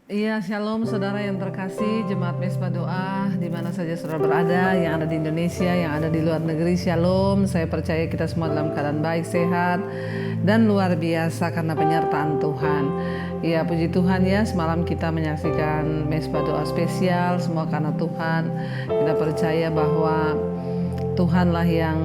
Iya, shalom saudara yang terkasih, Jemaat Mesbah Doa, di mana saja saudara berada, yang ada di Indonesia, yang ada di luar negeri, shalom. Saya percaya kita semua dalam keadaan baik, sehat, dan luar biasa karena penyertaan Tuhan. Ya, puji Tuhan ya, semalam kita menyaksikan Mesbah Doa spesial, semua karena Tuhan. Kita percaya bahwa Tuhanlah yang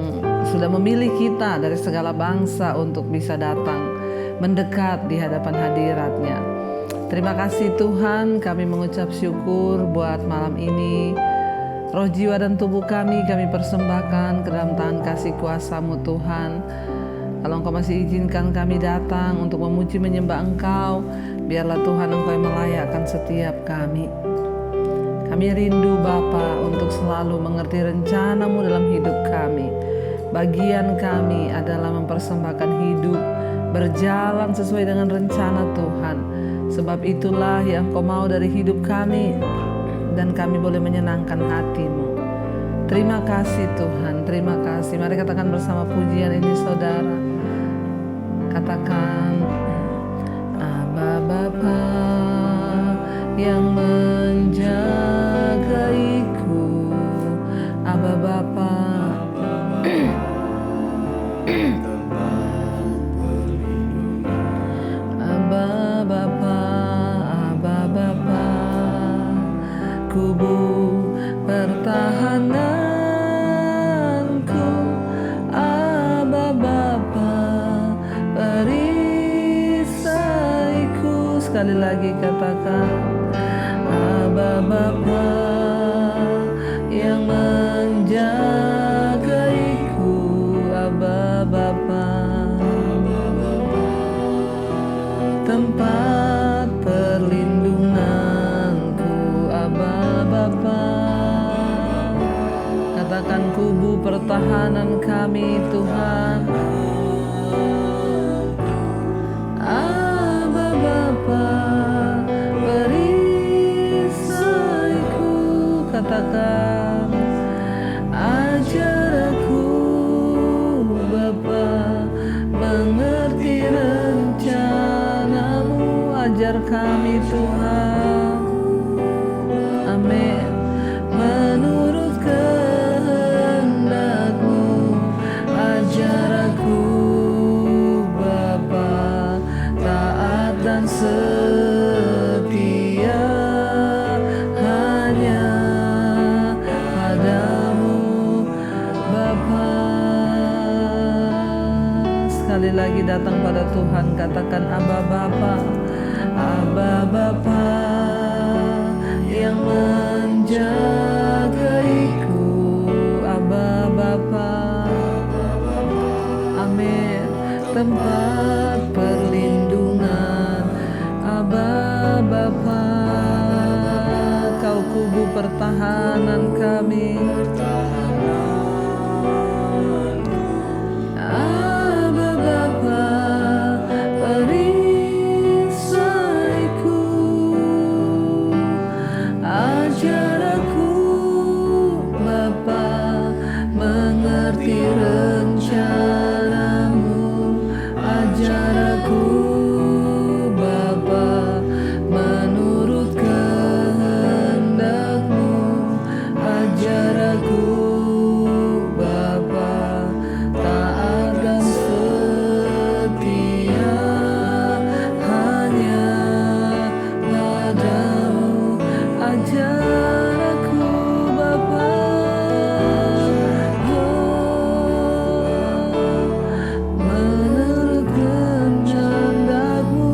sudah memilih kita dari segala bangsa untuk bisa datang mendekat di hadapan hadirat-Nya. Terima kasih Tuhan, kami mengucap syukur buat malam ini. Roh, jiwa, dan tubuh kami persembahkan ke dalam tangan kasih kuasa-Mu Tuhan. Kalau Engkau masih izinkan kami datang untuk memuji menyembah Engkau, biarlah Tuhan Engkau yang melayakkan setiap kami. Kami rindu Bapa untuk selalu mengerti rencana-Mu dalam hidup kami. Bagian kami adalah mempersembahkan hidup, berjalan sesuai dengan rencana Tuhan. Sebab itulah yang Kau mau dari hidup kami, dan kami boleh menyenangkan hati-Mu. Terima kasih Tuhan, terima kasih. Mari katakan bersama pujian ini saudara. Katakan, Aba Bapa yang menjagaiku, Aba Bapa kubu pertahananku, Aba Bapa perisaiku. Sekali lagi katakan, Aba Bapa yang menjagaiku, Aba Bapa tempat perlindunganku, Aba Bapa. Katakan, kubu pertahanan kami Tuhan, Aba Bapa perisaiku. Katakan, ajar aku Bapa mengerti rencana-Mu. Ajar kami Tuhan, amin, menurut kehendak-Mu. Ajar aku Bapa taat dan setia hanya padamu Bapa. Sekali lagi datang pada Tuhan, katakan, Aba Bapa, Aba Bapa yang menjagaiku, Aba Bapa, amin, tempat perlindungan, Aba Bapa. Kau kubu pertahanan kami, Aba Bapa perisaiku. Ajar aku Bapa mengerti rencana-Mu. Ajar aku Bapa menurut kehendak-Mu. Ajar aku Bapa taat dan setia hanya padamu. Ajar aku Bapa, menurut kehendak-Mu.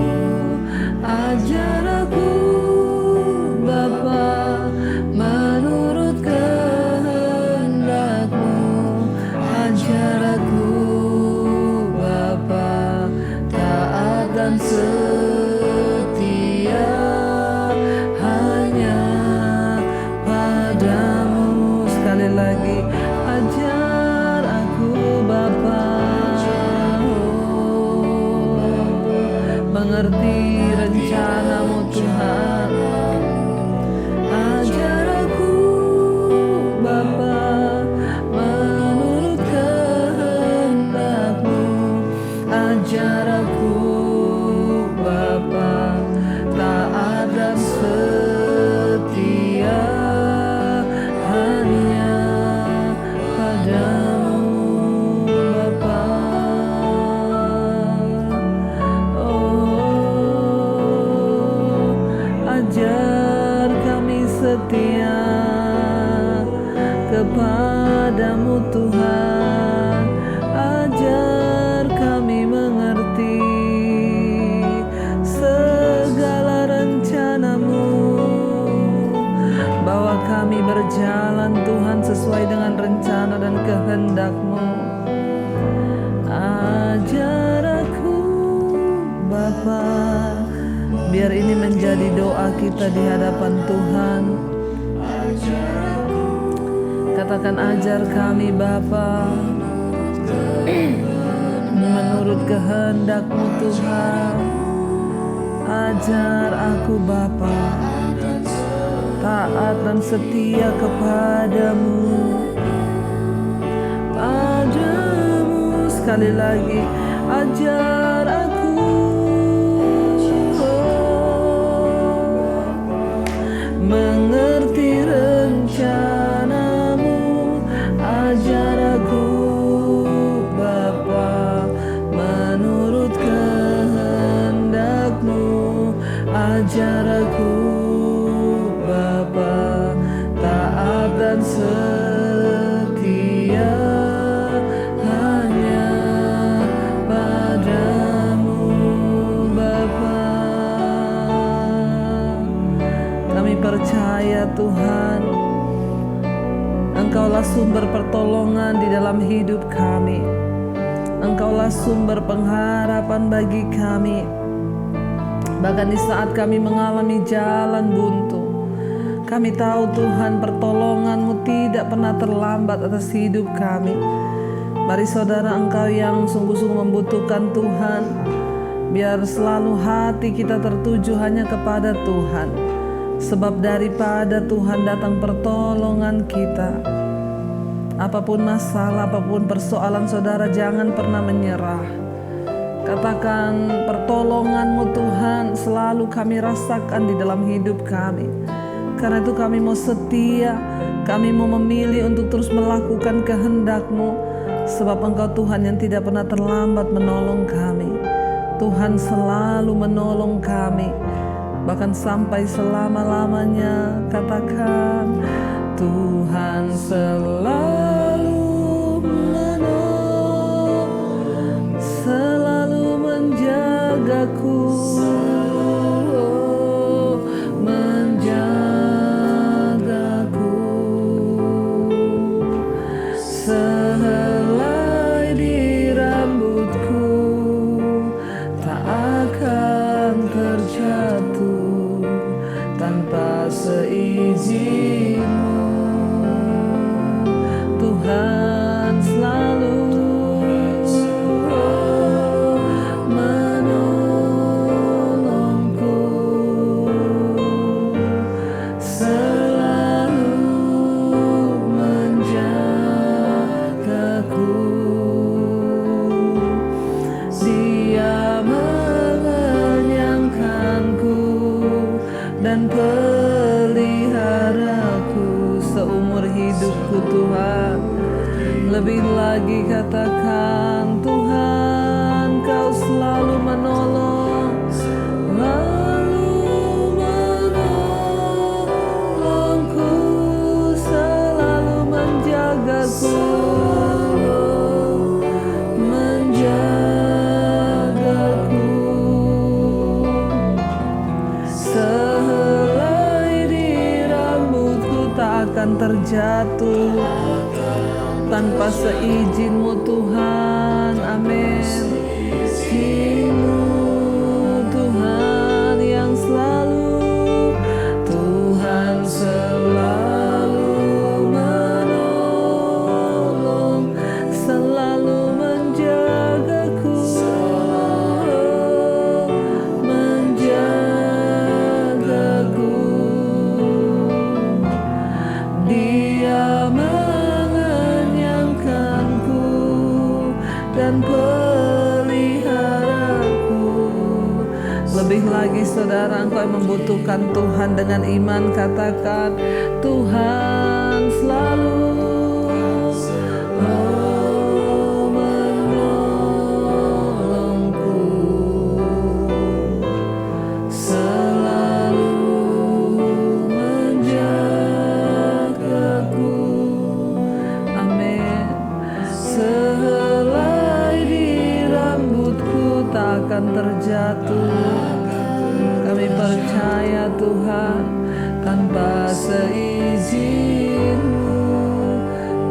Ajar aku Bapa menurut kehendak-Mu. Ajar aku Bapa taat dan setia hanya padamu. Sekali lagi, ajar aku Bapa mengerti rencana-Mu Tuhan. Ajar aku Bapa menurut kehendak-Mu. Ajar aku Bapa taat dan kepadamu Tuhan, ajar kami mengerti segala rencana-Mu, bahwa kami berjalan Tuhan sesuai dengan rencana dan kehendak-Mu. Ajar aku Bapa, biar ini menjadi doa kita di hadapan Tuhan. Katakan, ajar kami Bapa, menurut kehendak-Mu Tuhan. Ajar aku Bapa, taat dan setia kepadamu. Padamu sekali lagi, ajar aku mengerti rencana-Mu. Ajar aku Bapa, menurut kehendak-Mu. Ajar aku Bapa, taat dan setia hanya padamu Bapa. Kami percaya Tuhan, Engkaulah sumber pertolongan di dalam hidup kami. Engkaulah sumber pengharapan bagi kami. Bahkan di saat kami mengalami jalan buntu, kami tahu Tuhan, pertolongan-Mu tidak pernah terlambat atas hidup kami. Mari saudara, engkau yang sungguh-sungguh membutuhkan Tuhan, biar selalu hati kita tertuju hanya kepada Tuhan. Sebab daripada Tuhan datang pertolongan kita. Apapun masalah, apapun persoalan saudara, jangan pernah menyerah. Katakan, pertolongan-Mu Tuhan selalu kami rasakan di dalam hidup kami. Karena itu kami mau setia, kami mau memilih untuk terus melakukan kehendak-Mu. Sebab Engkau Tuhan yang tidak pernah terlambat menolong kami. Tuhan selalu menolong kami, bahkan sampai selama-lamanya. Katakan, Tuhan selalu menolong, selalu menjagaku, menjagaku. Sehelai di rambutku tak akan terjatuh tanpa seizin-Mu. Tuhan selalu menolongku, selalu menjagaku. Dia mengenyangkanku dan peliharaku seumur hidupku Tuhan. Lebih lagi katakan, Tuhan Kau selalu menolong, selalu menolongku, selalu menjagaku, menjagaku. Sehelai di rambutku tak akan terjatuh tanpa seizin-Mu Tuhan. Amin. Izin-Mu Tuhan yang selalu, Tuhan selalu menolong, selalu menjagaku, menjagaku. Dia dan peliharaku. Lebih lagi saudara, engkau yang membutuhkan Tuhan dengan iman, katakan, Tuhan selalu menolongku, selalu menjagaku. Amin. akan terjatuh. Kami percaya Tuhan, tanpa seizin-Mu,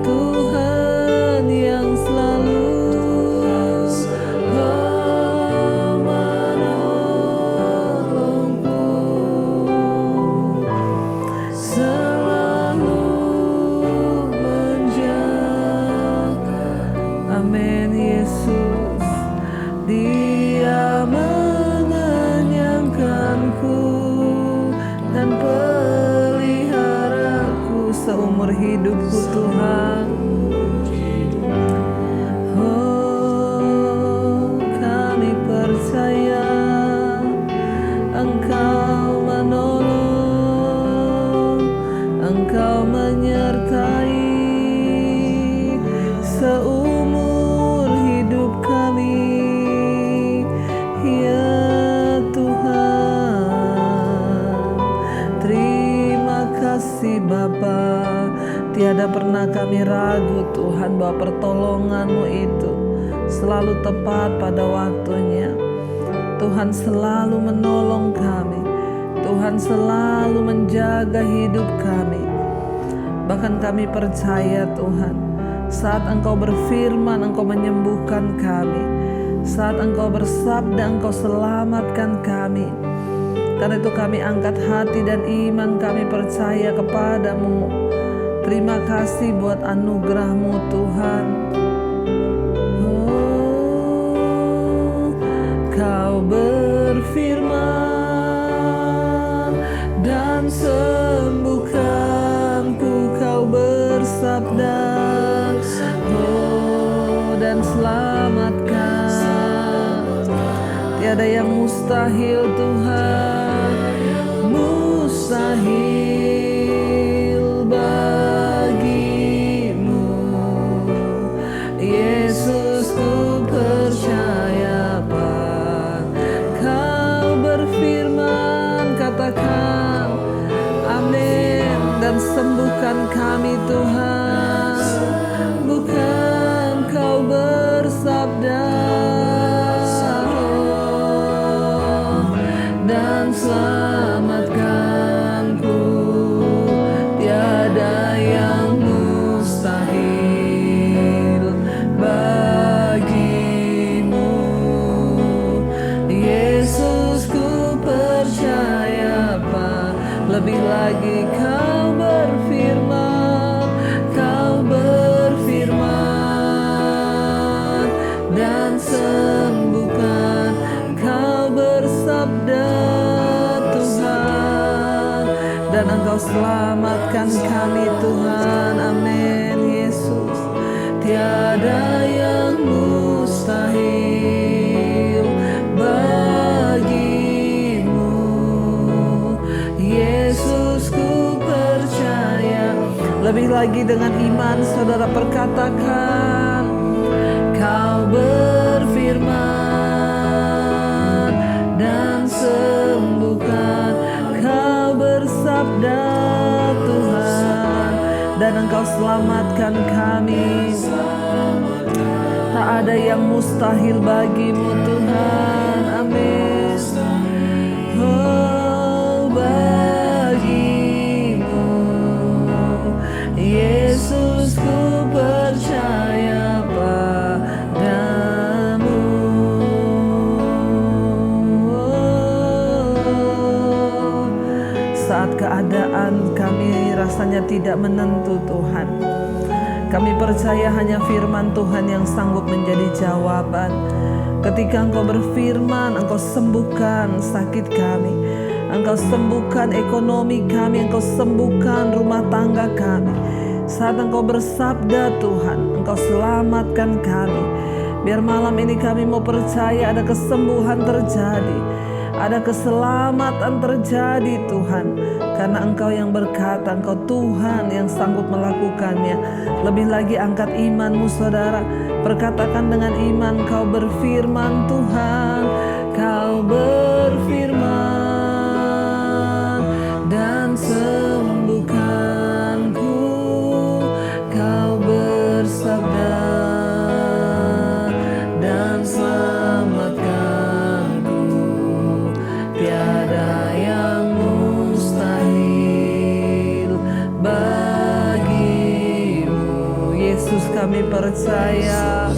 Tuhan yang selalu menolongku, selalu menjaga. Amin. Yesus, Dia mengenyangkanku dan peliharaku seumur hidupku Tuhan. Oh, kami percaya Engkau menolong, Engkau menyertai seumur hidup kami. Ya Tuhan, terima kasih Bapa. Tiada pernah kami ragu Tuhan bahwa pertolongan-Mu itu selalu tepat pada waktunya. Tuhan selalu menolong kami, Tuhan selalu menjaga hidup kami. Bahkan kami percaya Tuhan, saat Engkau berfirman Engkau menyembuhkan kami, saat Engkau bersabda Engkau selamatkan kami. Karena itu kami angkat hati dan iman kami percaya kepadamu. Terima kasih buat anugerah-Mu Tuhan. Oh, Kau berfirman dan sembuhkanku, Kau bersabda, oh, dan selamatkan. Tiada yang mustahil Tuhan, mustahil bagimu. Yesus, ku percaya Kau berfirman, katakan amin, dan sembuhkan kami Tuhan. Bukan Kau bersabda dan selamatkanku. Tiada yang mustahil bagimu. Yesus, ku percaya lebih lagi Kau berfirman, Kau berfirman dan sembuhkan. Kau bersabda Tuhan, dan Engkau selamatkan kami Tuhan. Amin. Yesus, tiada yang mustahil bagimu. Yesus, ku percaya. Lebih lagi dengan iman saudara perkatakan, Kau berfirman dan sembuhkan. Kau bersabda Tuhan, dan Engkau selamatkan kami. Tak ada yang mustahil bagimu Tuhan. Amin. Oh, bagimu Yesus, ku percaya padamu. Saat keadaan kami rasanya tidak menentu Tuhan, kami percaya hanya firman Tuhan yang sanggup menjadi jawaban. Ketika Engkau berfirman, Engkau sembuhkan sakit kami, Engkau sembuhkan ekonomi kami, Engkau sembuhkan rumah tangga kami. Saat Engkau bersabda Tuhan, Engkau selamatkan kami. Biar malam ini kami mau percaya ada kesembuhan terjadi, ada keselamatan terjadi Tuhan. Karena Engkau yang berkata, Engkau Tuhan yang sanggup melakukannya. Lebih lagi angkat imanmu saudara. Perkatakan dengan iman, Kau berfirman Tuhan, Kau berfirman dan sembuhkanku. Kau bersabda dan selamatkan. kami percaya.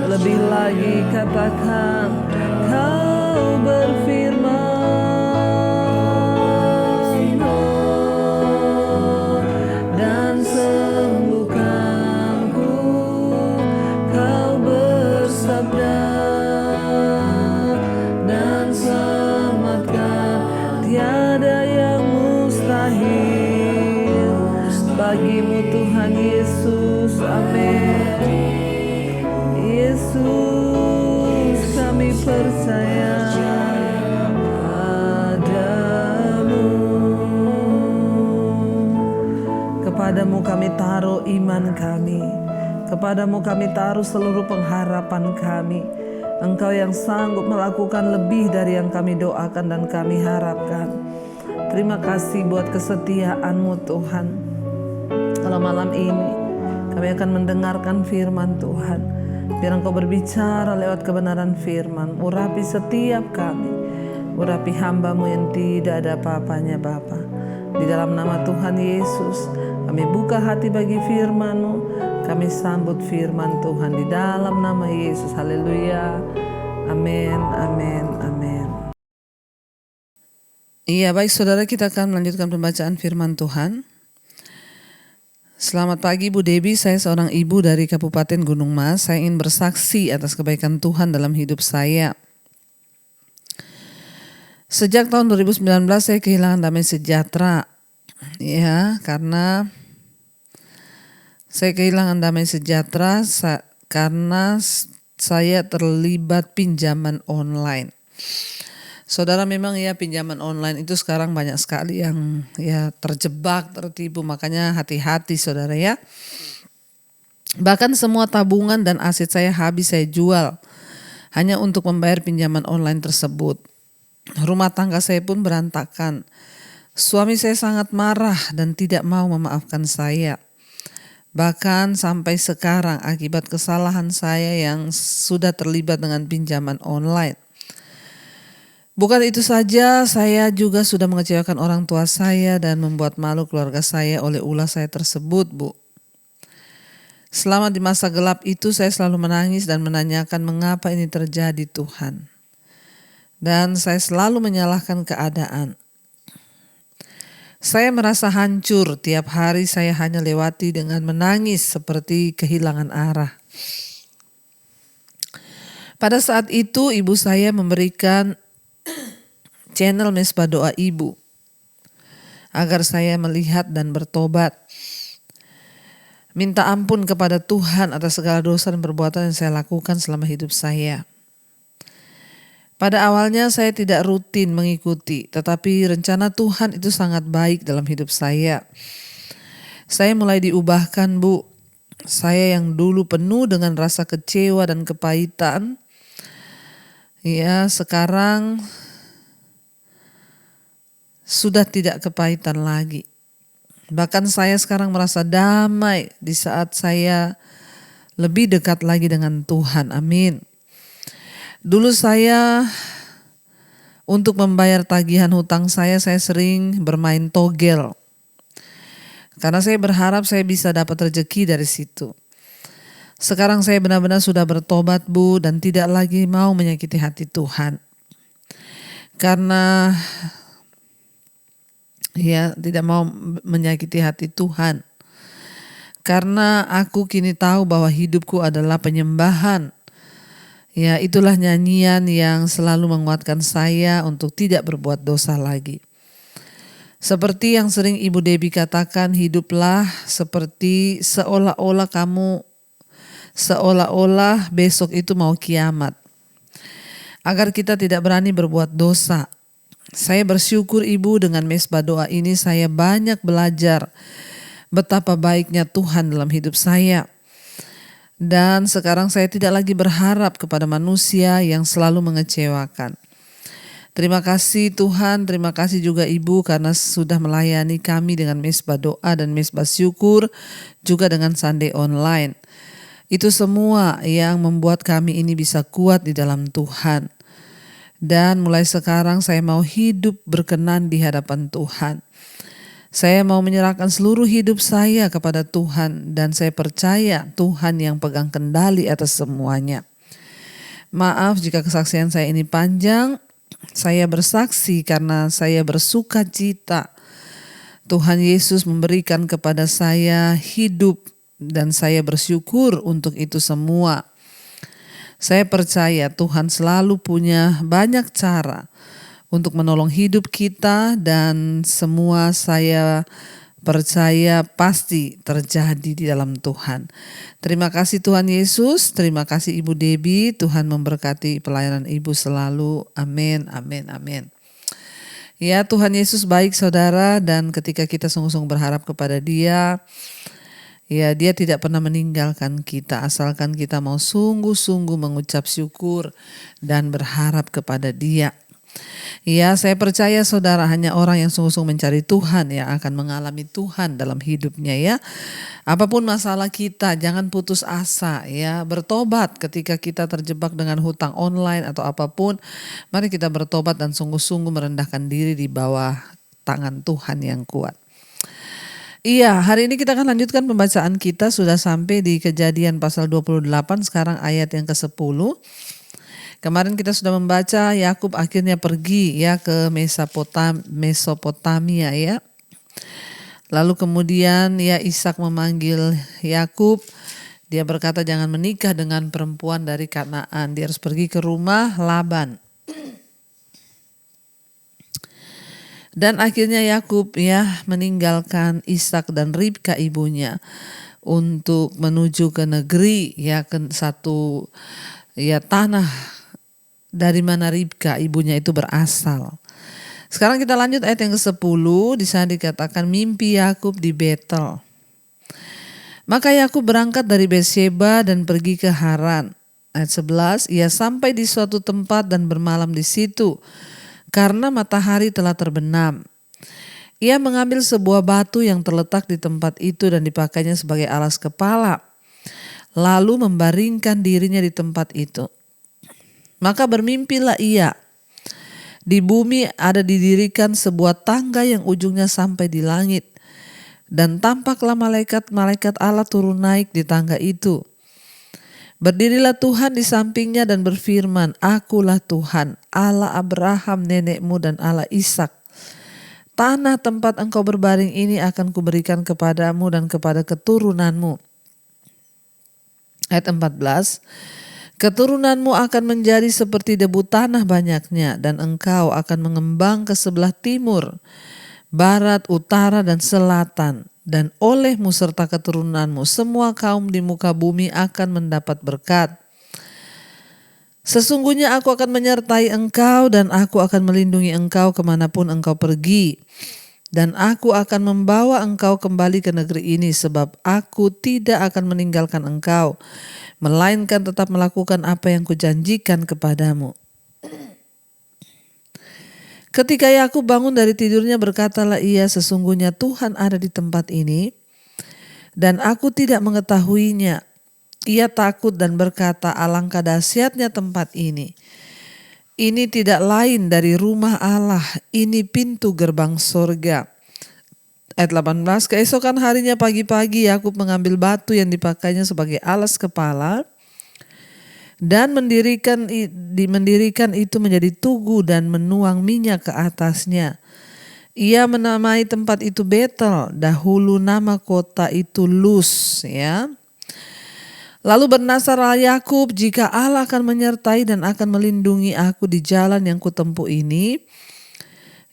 Lebih lagi katakan, Kau berfirman dan sembuhkanku. Kau bersabda dan selamatkan. Tiada yang mustahil bagimu Tuhan Yesus. Amin. Yesus, kami percaya padamu. Kepadamu kami taruh iman kami. Kepadamu kami taruh seluruh pengharapan kami. Engkau yang sanggup melakukan lebih dari yang kami doakan dan kami harapkan. Terima kasih buat kesetiaan-Mu Tuhan. Kalau malam ini kami akan mendengarkan firman Tuhan. Biar Engkau berbicara lewat kebenaran firman. Urapi setiap kami. Urapi hamba-Mu yang tidak ada apa-apanya Bapa. Di dalam nama Tuhan Yesus, kami buka hati bagi firman-Mu. Kami sambut firman Tuhan di dalam nama Yesus. Haleluya. Amin, amin, amin. Iya, baik saudara, kita akan melanjutkan pembacaan firman Tuhan. Selamat pagi Bu Debbie, saya seorang ibu dari Kabupaten Gunung Mas. Saya ingin bersaksi atas kebaikan Tuhan dalam hidup saya. Sejak tahun 2019 saya kehilangan damai sejahtera. Ya, karena saya kehilangan damai sejahtera karena saya terlibat pinjaman online. Saudara, memang ya pinjaman online itu sekarang banyak sekali yang ya terjebak, tertipu. Makanya hati-hati saudara ya. Bahkan semua tabungan dan aset saya habis saya jual hanya untuk membayar pinjaman online tersebut. Rumah tangga saya pun berantakan. Suami saya sangat marah dan tidak mau memaafkan saya. Bahkan sampai sekarang akibat kesalahan saya yang sudah terlibat dengan pinjaman online. Bukan itu saja, saya juga sudah mengecewakan orang tua saya dan membuat malu keluarga saya oleh ulah saya tersebut, Bu. Selama di masa gelap itu saya selalu menangis dan menanyakan mengapa ini terjadi Tuhan. Dan saya selalu menyalahkan keadaan. Saya merasa hancur, tiap hari saya hanya lewati dengan menangis seperti kehilangan arah. Pada saat itu ibu saya memberikan channel Mesbah Doa Ibu agar saya melihat dan bertobat. Minta ampun kepada Tuhan atas segala dosa dan perbuatan yang saya lakukan selama hidup saya. Pada awalnya saya tidak rutin mengikuti, tetapi rencana Tuhan itu sangat baik dalam hidup saya. Saya mulai diubahkan, Bu. Saya yang dulu penuh dengan rasa kecewa dan kepahitan, ya sekarang sudah tidak kepahitan lagi. Bahkan saya sekarang merasa damai di saat saya lebih dekat lagi dengan Tuhan. Amin. Dulu saya untuk membayar tagihan hutang saya sering bermain togel. Karena saya berharap saya bisa dapat rezeki dari situ. Sekarang saya benar-benar sudah bertobat, Bu, dan tidak lagi mau menyakiti hati Tuhan. Karena ya tidak mau menyakiti hati Tuhan. Karena aku kini tahu bahwa hidupku adalah penyembahan. Ya, itulah nyanyian yang selalu menguatkan saya untuk tidak berbuat dosa lagi. Seperti yang sering Ibu Debbie katakan, hiduplah seperti seolah-olah besok itu mau kiamat. Agar kita tidak berani berbuat dosa. Saya bersyukur Ibu, dengan Mesbah Doa ini saya banyak belajar betapa baiknya Tuhan dalam hidup saya. Dan sekarang saya tidak lagi berharap kepada manusia yang selalu mengecewakan. Terima kasih Tuhan, terima kasih juga Ibu karena sudah melayani kami dengan Mesbah Doa dan Mesbah Syukur, juga dengan Sunday Online. Itu semua yang membuat kami ini bisa kuat di dalam Tuhan. Dan mulai sekarang saya mau hidup berkenan di hadapan Tuhan. Saya mau menyerahkan seluruh hidup saya kepada Tuhan dan saya percaya Tuhan yang pegang kendali atas semuanya. Maaf jika kesaksian saya ini panjang. Saya bersaksi karena saya bersuka cita. Tuhan Yesus memberikan kepada saya hidup dan saya bersyukur untuk itu semua. Saya percaya Tuhan selalu punya banyak cara untuk menolong hidup kita dan semua saya percaya pasti terjadi di dalam Tuhan. Terima kasih Tuhan Yesus, terima kasih Ibu Debbie, Tuhan memberkati pelayanan Ibu selalu. Amin, amin, amin. Ya Tuhan Yesus baik saudara, dan ketika kita sungguh-sungguh berharap kepada Dia, ya Dia tidak pernah meninggalkan kita asalkan kita mau sungguh-sungguh mengucap syukur dan berharap kepada Dia. Ya, saya percaya saudara hanya orang yang sungguh-sungguh mencari Tuhan yang akan mengalami Tuhan dalam hidupnya ya. Apapun masalah kita, jangan putus asa ya. Bertobat ketika kita terjebak dengan hutang online atau apapun. Mari kita bertobat dan sungguh-sungguh merendahkan diri di bawah tangan Tuhan yang kuat. Iya, hari ini kita akan lanjutkan pembacaan kita, sudah sampai di Kejadian pasal 28, sekarang ayat yang ke-10. Kemarin kita sudah membaca Yakub akhirnya pergi ya ke Mesopotamia ya. Lalu kemudian ya Ishak memanggil Yakub. Dia berkata jangan menikah dengan perempuan dari Kanaan. Dia harus pergi ke rumah Laban. Dan akhirnya Yakub ya meninggalkan Ishak dan Ribka ibunya untuk menuju ke negeri ya, ke satu ya tanah dari mana Ribka ibunya itu berasal. Sekarang kita lanjut ayat yang ke-10. Di sana dikatakan mimpi Yakub di Betel. Maka Yakub berangkat dari Beersheba dan pergi ke Haran. Ayat 11, ia sampai di suatu tempat dan bermalam di situ karena matahari telah terbenam. Ia mengambil sebuah batu yang terletak di tempat itu dan dipakainya sebagai alas kepala, lalu membaringkan dirinya di tempat itu. Maka bermimpilah ia. Di bumi ada didirikan sebuah tangga yang ujungnya sampai di langit. Dan tampaklah malaikat-malaikat Allah turun naik di tangga itu. Berdirilah Tuhan di sampingnya dan berfirman, Akulah Tuhan, Allah Abraham nenekmu dan Allah Ishak. Tanah tempat engkau berbaring ini akan kuberikan kepadamu dan kepada keturunanmu. Ayat 14. Keturunanmu akan menjadi seperti debu tanah banyaknya, dan engkau akan mengembang ke sebelah timur, barat, utara, dan selatan. Dan olehmu serta keturunanmu semua kaum di muka bumi akan mendapat berkat. Sesungguhnya aku akan menyertai engkau dan aku akan melindungi engkau kemanapun engkau pergi. Dan aku akan membawa engkau kembali ke negeri ini sebab aku tidak akan meninggalkan engkau, melainkan tetap melakukan apa yang kujanjikan kepadamu. Ketika Yakub bangun dari tidurnya berkatalah ia, sesungguhnya Tuhan ada di tempat ini dan aku tidak mengetahuinya. Ia takut dan berkata, alangkah dahsyatnya tempat ini. Ini tidak lain dari rumah Allah, ini pintu gerbang sorga. Ayat 18, keesokan harinya pagi-pagi Yakub mengambil batu yang dipakainya sebagai alas kepala dan mendirikan itu menjadi tugu dan menuang minyak ke atasnya. Ia menamai tempat itu Betel, dahulu nama kota itu Luz ya. Lalu bernasarlah Yakub, jika Allah akan menyertai dan akan melindungi aku di jalan yang kutempuh ini,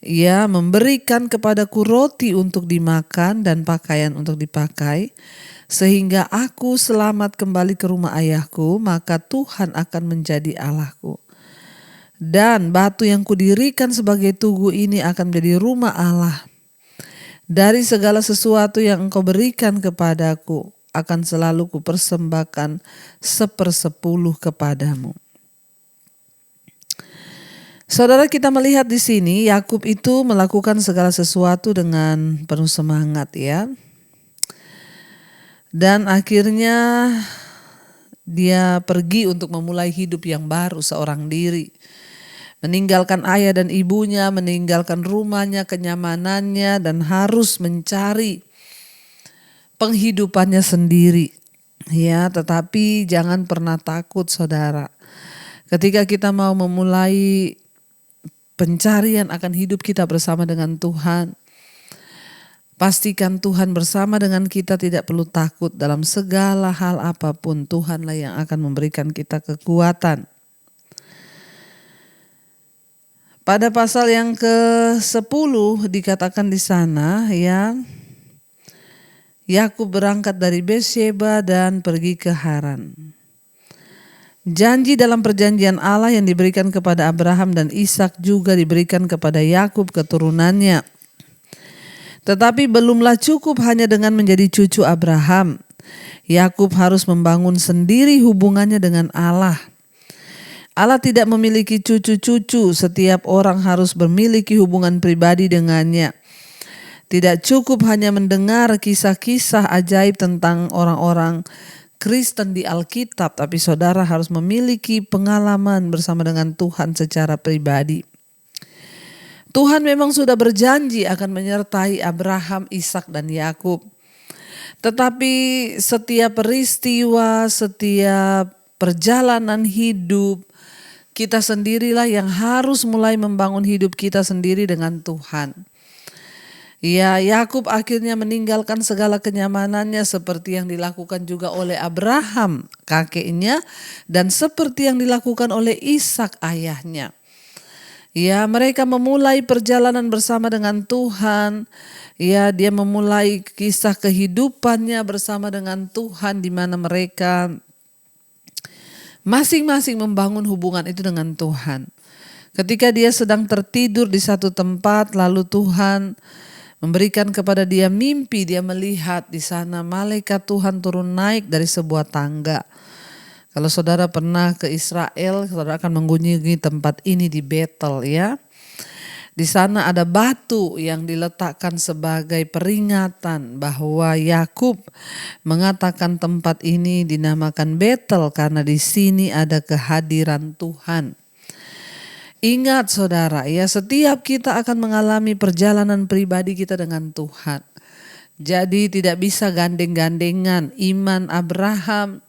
ia memberikan kepadaku roti untuk dimakan dan pakaian untuk dipakai, sehingga aku selamat kembali ke rumah ayahku, maka Tuhan akan menjadi Allahku. Dan batu yang kudirikan sebagai tugu ini akan menjadi rumah Allah. Dari segala sesuatu yang engkau berikan kepadaku, akan selalu kupersembahkan 1/10 kepadamu. Saudara, kita melihat di sini Yakub itu melakukan segala sesuatu dengan penuh semangat ya. Dan akhirnya dia pergi untuk memulai hidup yang baru seorang diri. meninggalkan ayah dan ibunya, meninggalkan rumahnya, kenyamanannya, dan harus mencari penghidupannya sendiri. Ya, tetapi jangan pernah takut, saudara. Ketika kita mau memulai pencarian akan hidup kita bersama dengan Tuhan, pastikan Tuhan bersama dengan kita, tidak perlu takut dalam segala hal apapun. Tuhanlah yang akan memberikan kita kekuatan. Pada pasal yang ke-10 dikatakan di sana, ya, Yakub berangkat dari Beersheba dan pergi ke Haran. Janji dalam perjanjian Allah yang diberikan kepada Abraham dan Ishak juga diberikan kepada Yakub keturunannya. Tetapi belumlah cukup hanya dengan menjadi cucu Abraham. Yakub harus membangun sendiri hubungannya dengan Allah. Allah tidak memiliki cucu-cucu, setiap orang harus memiliki hubungan pribadi dengannya. Tidak cukup hanya mendengar kisah-kisah ajaib tentang orang-orang Kristen di Alkitab, tapi saudara harus memiliki pengalaman bersama dengan Tuhan secara pribadi. Tuhan memang sudah berjanji akan menyertai Abraham, Ishak, dan Yakub. Tetapi setiap peristiwa, setiap perjalanan hidup, kita sendirilah yang harus mulai membangun hidup kita sendiri dengan Tuhan. Ya, Yakub akhirnya meninggalkan segala kenyamanannya seperti yang dilakukan juga oleh Abraham kakeknya dan seperti yang dilakukan oleh Ishak ayahnya. Ya, mereka memulai perjalanan bersama dengan Tuhan. Ya, dia memulai kisah kehidupannya bersama dengan Tuhan di mana mereka masing-masing membangun hubungan itu dengan Tuhan. Ketika dia sedang tertidur di satu tempat, lalu Tuhan memberikan kepada dia mimpi. Dia melihat di sana malaikat Tuhan turun naik dari sebuah tangga. Kalau saudara pernah ke Israel, saudara akan mengunjungi tempat ini di Betel, ya. Di sana ada batu yang diletakkan sebagai peringatan bahwa Yakub mengatakan tempat ini dinamakan Betel karena di sini ada kehadiran Tuhan. Ingat saudara, ya, setiap kita akan mengalami perjalanan pribadi kita dengan Tuhan. Jadi tidak bisa gandeng-gandengan. Iman Abraham,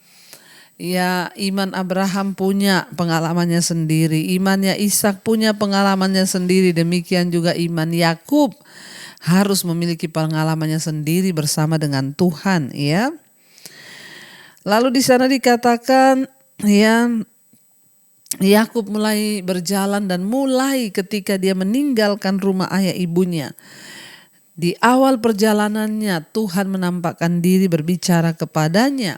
ya, iman Abraham punya pengalamannya sendiri. Imannya Ishak punya pengalamannya sendiri. Demikian juga iman Yakub harus memiliki pengalamannya sendiri bersama dengan Tuhan, ya. Lalu di sana dikatakan, ya, Yakub mulai berjalan dan mulai ketika dia meninggalkan rumah ayah ibunya. Di awal perjalanannya Tuhan menampakkan diri berbicara kepadanya.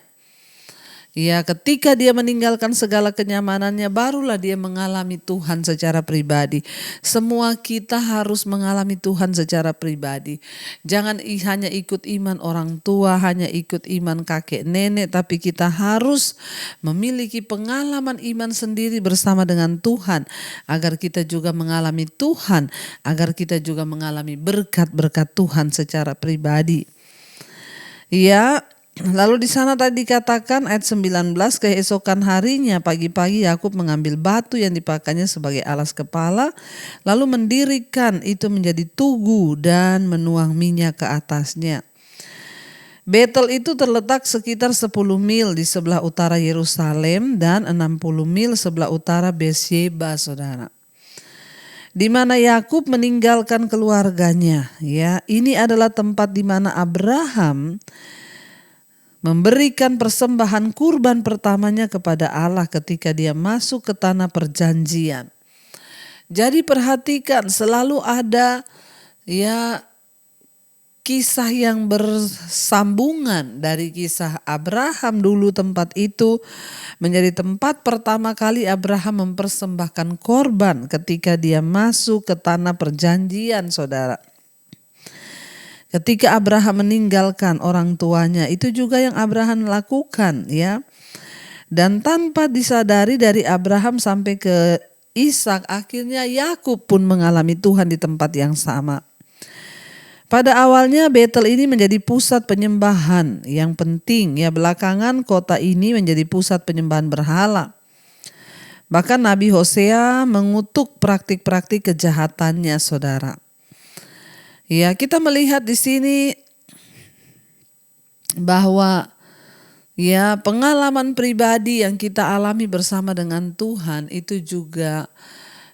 Ya, ketika dia meninggalkan segala kenyamanannya, barulah dia mengalami Tuhan secara pribadi. Semua kita harus mengalami Tuhan secara pribadi. Jangan hanya ikut iman orang tua, hanya ikut iman kakek nenek, tapi kita harus memiliki pengalaman iman sendiri bersama dengan Tuhan, agar kita juga mengalami Tuhan, agar kita juga mengalami berkat-berkat Tuhan secara pribadi. Ya. Lalu di sana tadi dikatakan ayat 19, keesokan harinya pagi-pagi Yakub mengambil batu yang dipakainya sebagai alas kepala, lalu mendirikan itu menjadi tugu dan menuang minyak ke atasnya. Betel itu terletak sekitar 10 mil di sebelah utara Yerusalem dan 60 mil sebelah utara Beersheba, saudara. Di mana Yakub meninggalkan keluarganya, ya. Ini adalah tempat di mana Abraham memberikan persembahan kurban pertamanya kepada Allah ketika dia masuk ke tanah perjanjian. Jadi perhatikan, selalu ada, ya, kisah yang bersambungan dari kisah Abraham dulu. Tempat itu menjadi tempat pertama kali Abraham mempersembahkan korban ketika dia masuk ke tanah perjanjian, saudara. Ketika Abraham meninggalkan orang tuanya, itu juga yang Abraham lakukan, ya. Dan tanpa disadari dari Abraham sampai ke Ishak, akhirnya Yakub pun mengalami Tuhan di tempat yang sama. Pada awalnya Betel ini menjadi pusat penyembahan yang penting, ya. Belakangan kota ini menjadi pusat penyembahan berhala. Bahkan Nabi Hosea mengutuk praktik-praktik kejahatannya, saudara. Ya, kita melihat di sini bahwa ya pengalaman pribadi yang kita alami bersama dengan Tuhan itu juga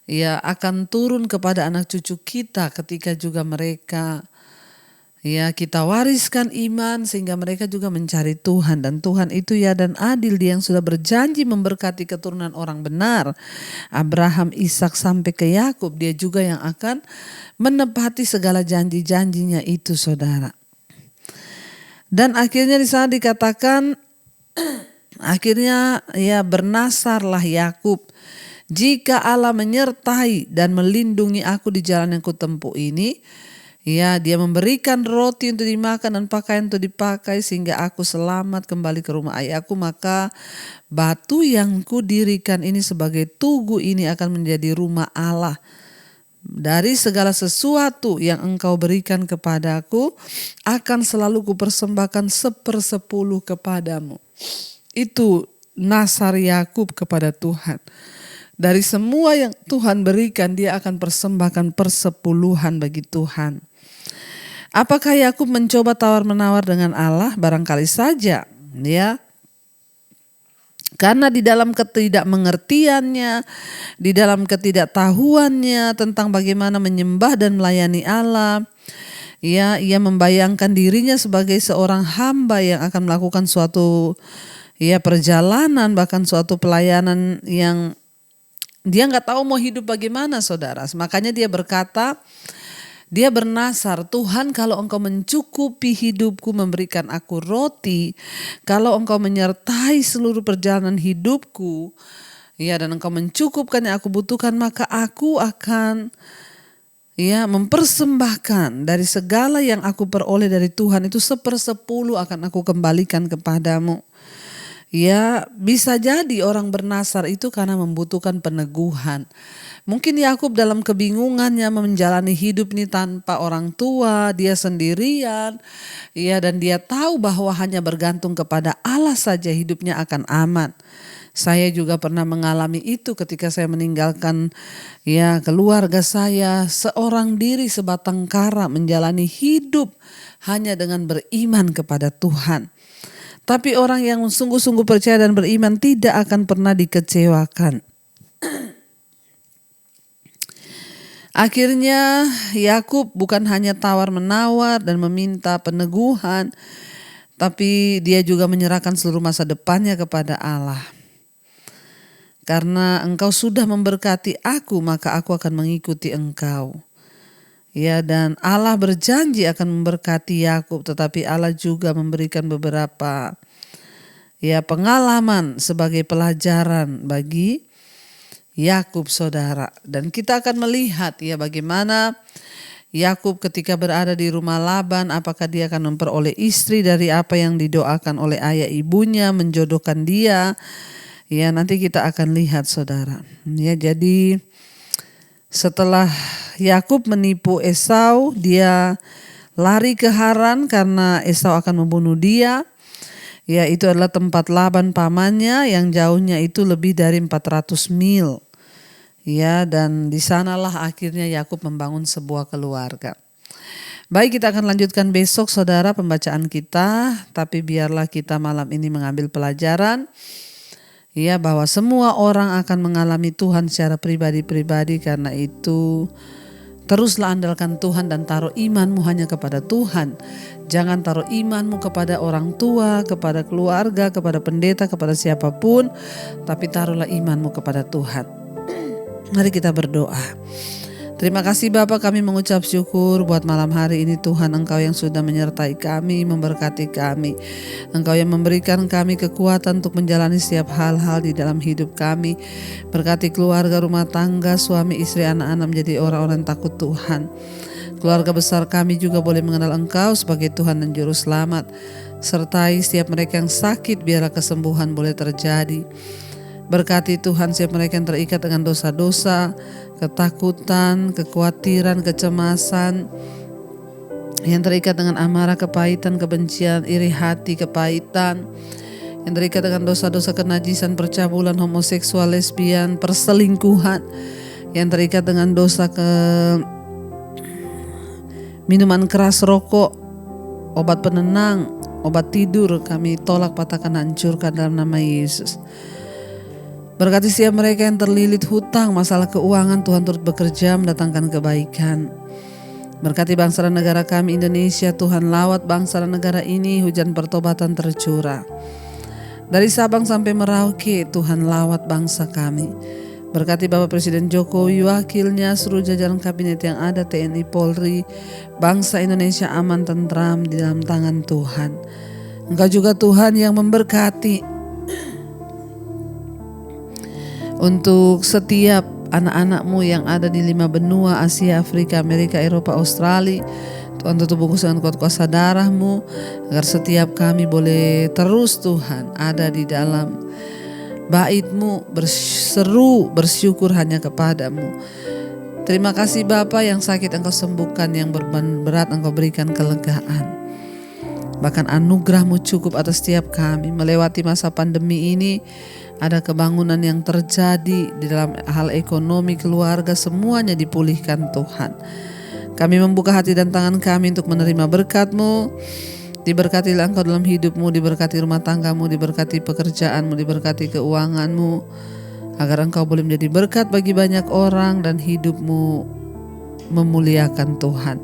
ya akan turun kepada anak cucu kita ketika juga mereka ya kita wariskan iman sehingga mereka juga mencari Tuhan, dan Tuhan itu ya dan adil, Dia yang sudah berjanji memberkati keturunan orang benar, Abraham, Ishak sampai ke Yakub, Dia juga yang akan menepati segala janji-janjinya itu, saudara. Dan akhirnya di sana dikatakan akhirnya ya bernasarlah Yakub, jika Allah menyertai dan melindungi aku di jalan yang kutempuh ini, ya Dia memberikan roti untuk dimakan dan pakaian untuk dipakai sehingga aku selamat kembali ke rumah ayahku, maka batu yang kudirikan ini sebagai tugu ini akan menjadi rumah Allah. Dari segala sesuatu yang engkau berikan kepadaku akan selalu kupersembahkan 1/10 kepadamu. Itu nasar Yakub kepada Tuhan. Dari semua yang Tuhan berikan, dia akan persembahkan 1/10 bagi Tuhan. Apakah Yakub mencoba tawar-menawar dengan Allah? Barangkali saja, ya. Karena di dalam ketidakmengertiannya, di dalam ketidaktahuannya tentang bagaimana menyembah dan melayani Allah, ya, ia membayangkan dirinya sebagai seorang hamba yang akan melakukan suatu ya perjalanan, bahkan suatu pelayanan yang dia nggak tahu mau hidup bagaimana, saudara. Makanya dia berkata, dia bernasar, Tuhan kalau engkau mencukupi hidupku, memberikan aku roti, kalau engkau menyertai seluruh perjalanan hidupku, ya dan engkau mencukupkan yang aku butuhkan, maka aku akan ya mempersembahkan dari segala yang aku peroleh dari Tuhan itu 1/10 akan aku kembalikan kepadamu. Ya bisa jadi orang bernasar itu karena membutuhkan peneguhan. Mungkin Yakub dalam kebingungannya menjalani hidup ini tanpa orang tua, dia sendirian, ya dan dia tahu bahwa hanya bergantung kepada Allah saja hidupnya akan aman. Saya juga pernah mengalami itu ketika saya meninggalkan ya keluarga saya, seorang diri sebatang kara menjalani hidup hanya dengan beriman kepada Tuhan. Tapi orang yang sungguh-sungguh percaya dan beriman tidak akan pernah dikecewakan. Akhirnya Yakub bukan hanya tawar-menawar dan meminta peneguhan, tapi dia juga menyerahkan seluruh masa depannya kepada Allah. Karena engkau sudah memberkati aku, maka aku akan mengikuti engkau. Ya, dan Allah berjanji akan memberkati Yakub, tetapi Allah juga memberikan beberapa ya pengalaman sebagai pelajaran bagi Yakub, saudara. Dan kita akan melihat ya bagaimana Yakub ketika berada di rumah Laban, apakah dia akan memperoleh istri dari apa yang didoakan oleh ayah ibunya, menjodohkan dia. Ya, nanti kita akan lihat, saudara. Ya, jadi setelah Yakub menipu Esau, dia lari ke Haran karena Esau akan membunuh dia. Ya, itu adalah tempat Laban pamannya yang jauhnya itu lebih dari 400 mil. Ya, dan di sanalah akhirnya Yakub membangun sebuah keluarga. Baik, kita akan lanjutkan besok, saudara, pembacaan kita. Tapi biarlah kita malam ini mengambil pelajaran. Ya, bahwa semua orang akan mengalami Tuhan secara pribadi-pribadi. Karena itu teruslah andalkan Tuhan dan taruh imanmu hanya kepada Tuhan. Jangan taruh imanmu kepada orang tua, kepada keluarga, kepada pendeta, kepada siapapun. Tapi taruhlah imanmu kepada Tuhan. Mari kita berdoa. Terima kasih Bapa, kami mengucap syukur buat malam hari ini Tuhan, Engkau yang sudah menyertai kami, memberkati kami. Engkau yang memberikan kami kekuatan untuk menjalani setiap hal-hal di dalam hidup kami. Berkati keluarga, rumah tangga, suami, istri, anak-anak menjadi orang-orang takut Tuhan. Keluarga besar kami juga boleh mengenal Engkau sebagai Tuhan dan Juru Selamat. Sertai setiap mereka yang sakit, biarlah kesembuhan boleh terjadi. Berkati Tuhan setiap mereka yang terikat dengan dosa-dosa, ketakutan, kekhawatiran, kecemasan, yang terikat dengan amarah, kepahitan, kebencian, iri hati, kepahitan, yang terikat dengan dosa-dosa kenajisan, percabulan, homoseksual, lesbian, perselingkuhan, yang terikat dengan dosa ke minuman keras, rokok, obat penenang, obat tidur, kami tolak, patahkan, hancurkan dalam nama Yesus. Berkati setiap mereka yang terlilit hutang, masalah keuangan, Tuhan turut bekerja mendatangkan kebaikan. Berkati bangsa dan negara kami Indonesia, Tuhan lawat bangsa dan negara ini, hujan pertobatan tercurah. Dari Sabang sampai Merauke, Tuhan lawat bangsa kami. Berkati Bapak Presiden Jokowi, wakilnya, seluruh jajaran kabinet yang ada, TNI, Polri, bangsa Indonesia aman tentram di dalam tangan Tuhan. Engkau juga Tuhan yang memberkati untuk setiap anak-anak-Mu yang ada di 5 benua, Asia, Afrika, Amerika, Eropa, Australia. Tuhan tutup bungkus dengan kuasa darah-Mu, agar setiap kami boleh terus Tuhan ada di dalam bait-Mu, berseru, bersyukur hanya kepadamu. Terima kasih Bapa, yang sakit Engkau sembuhkan, yang beban berat Engkau berikan kelegaan. Bahkan anugerah-Mu cukup atas setiap kami. Melewati masa pandemi ini, ada kebangunan yang terjadi di dalam hal ekonomi, keluarga, semuanya dipulihkan Tuhan. Kami membuka hati dan tangan kami untuk menerima berkat-Mu. Diberkatilah Engkau dalam hidup-Mu, diberkati rumah tangga-Mu, diberkati pekerjaan-Mu, diberkati keuangan-Mu, agar Engkau boleh menjadi berkat bagi banyak orang dan hidup-Mu memuliakan Tuhan.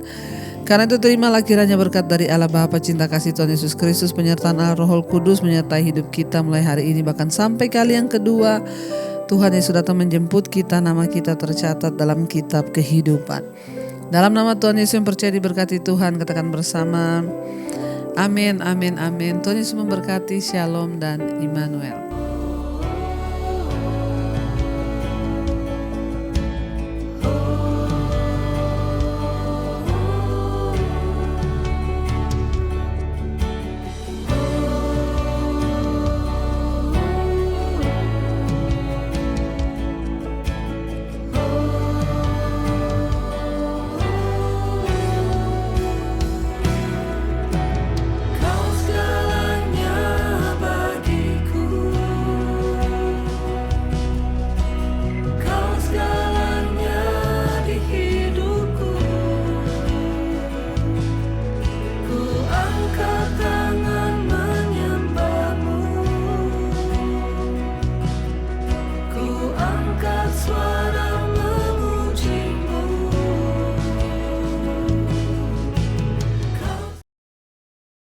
Karena itu terimalah kiranya berkat dari Allah Bapa, cinta kasih Tuhan Yesus Kristus, penyertaan Allah Roh Kudus menyertai hidup kita mulai hari ini bahkan sampai kali yang kedua. Tuhan Yesus datang menjemput kita, nama kita tercatat dalam kitab kehidupan. Dalam nama Tuhan Yesus yang percaya diberkati Tuhan, katakan bersama, amin, amin, amin. Tuhan Yesus memberkati, shalom dan Immanuel.